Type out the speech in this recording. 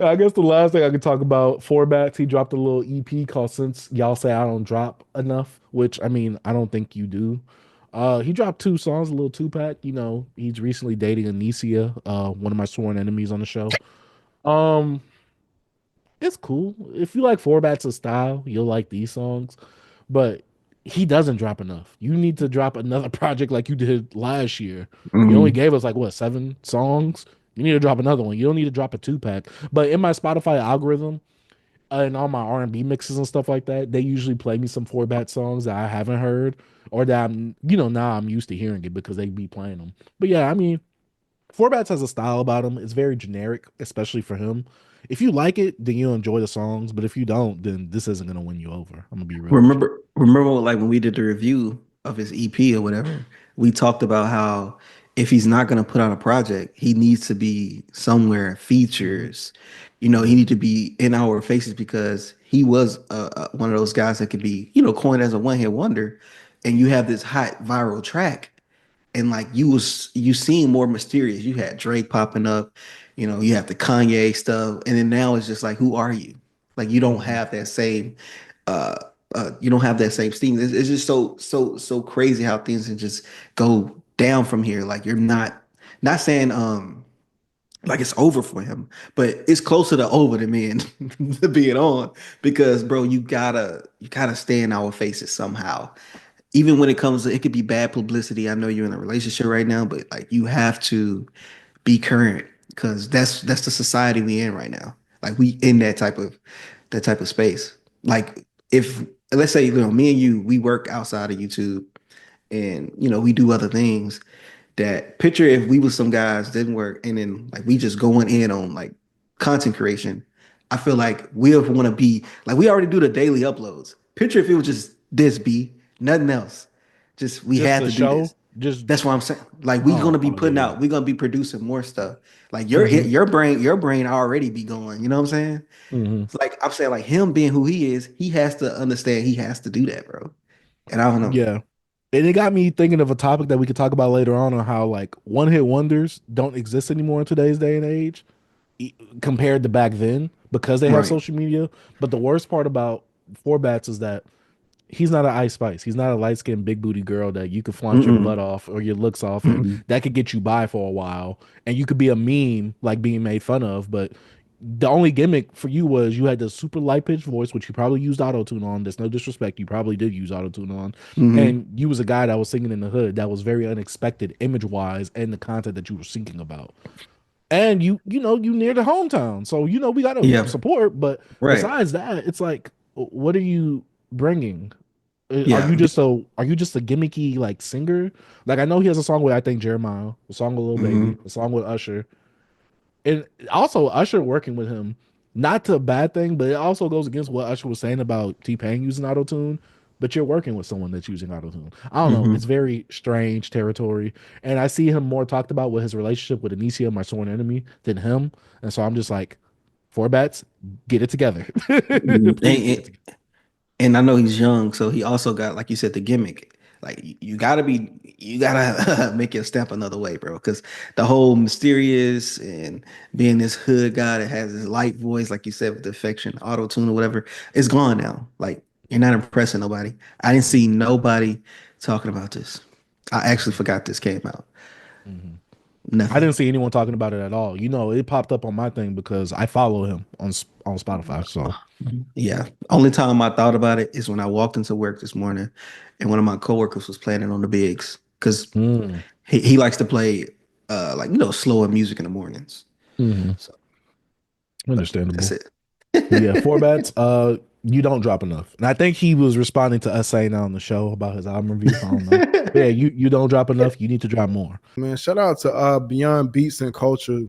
I guess the last thing I could talk about, Forbats, he dropped a little EP called Since Y'all Say I Don't Drop Enough, which I mean, I don't think you do. He dropped two songs, a little two pack. You know, he's recently dating Anicia, one of my sworn enemies on the show. Um, it's cool. If you like Forbats' style, you'll like these songs, but he doesn't drop enough. You need to drop another project like you did last year. You only Mhm. gave us like what, 7 songs? You need to drop another one. You don't need to drop a two pack. But in my Spotify algorithm, and all my R&B mixes and stuff like that, they usually play me some Forbat songs that I haven't heard or that I'm, now I'm used to hearing it because they be playing them. But yeah, I mean, Forbats has a style about him. It's very generic, especially for him. If you like it, then you'll enjoy the songs. But if you don't, then this isn't gonna win you over. I'm gonna be real with you. Remember, like when we did the review of his EP or whatever, we talked about how if he's not going to put out a project, he needs to be somewhere Mhm. features. He need to be in our faces because he was one of those guys that could be, coined as a one hit wonder, and you have this hot viral track, and like you seem more mysterious. You had Drake popping up, you have the Kanye stuff, and then now it's just like, who are you? Like you don't Mhm. have that same uh you don't have that same steam. It's just so crazy how things can just go down from here. Like you're not saying like it's over for him, but it's closer to over than me and to being on because bro, you gotta stay in our faces somehow. Even when it comes to it could be bad publicity. I know you're in a relationship right now, but like you have to be current because that's the society we in right now. Like we in that type of space. Like if let's say me and you we work outside of YouTube and we do other things. That picture if we was some guys didn't work and then like we just going in on like content creation. I feel like we want to be like we already do the daily uploads. Picture if it was just this B, nothing else. Just we Just had the to do show, this. just That's what I'm saying. Like we gonna oh, be yeah, putting yeah. out, we gonna be producing more stuff. Like your Hmm. your brain already be going. You know what I'm saying? Hmm. It's like I'm saying, like him being who he is, he has to understand he has to do that, bro. And I don't know. Yeah. And it got me thinking of a topic that we could talk about later on how like one hit wonders don't exist anymore in today's day and age compared to back then because they have Right. social media. But the worst part about Forbats is that he's not an Ice Spice. He's not a light skinned big booty girl that you could flaunt your butt Mm-mm. off or your looks off, and Mm-mm. that could get you by for a while. And you could be a meme, like being made fun of. But the only gimmick for you was you had the super light pitched voice, which you probably used auto tune on. There's no disrespect, you probably did use auto tune on, Mm-hmm. and you was a guy that was singing in the hood that was very unexpected image wise and the content that you were thinking about. And you near the hometown, so we got to Yeah. support. But Right. besides that, it's like, what are you bringing? Yeah. Are you just a gimmicky like singer? Like I know he has a song with I think Jeremiah, a song with Lil Baby, Mm-hmm. a song with Usher, and also Usher working with him. Not to a bad thing, but it also goes against what Usher was saying about T Pain using auto tune. But you're working with someone that's using auto tune. I don't know. It's Mm-hmm. very strange territory, and I see him more talked about with his relationship with Anicia, my sworn enemy, than him. And so I'm just like, four bats, get it together, And, please get it together. and I know he's young, so he also got, like you said, the gimmick. Like you gotta make your step another way, bro. Because the whole mysterious and being this hood guy that has this light voice, like you said, with the affection, auto tune or whatever, it's gone now. Like you're not impressing nobody. I didn't see nobody talking about this. I actually forgot this came out. Mhm. I Nothing. didn't see anyone talking about it at all. It popped up on my thing because I follow him on Spotify. So, Yeah. Only time I thought about it is when I walked into work this morning and one of my coworkers was playing it on the bigs because mm, he likes to play like slower music in the mornings. mhm, So that's understandable. it. But yeah, four bats. You don't drop enough, and I think he was responding to us saying that on the show about his album review. I don't know. But yeah, you don't drop enough. You need to drop more. Man, shout out to Beyond Beats and Culture.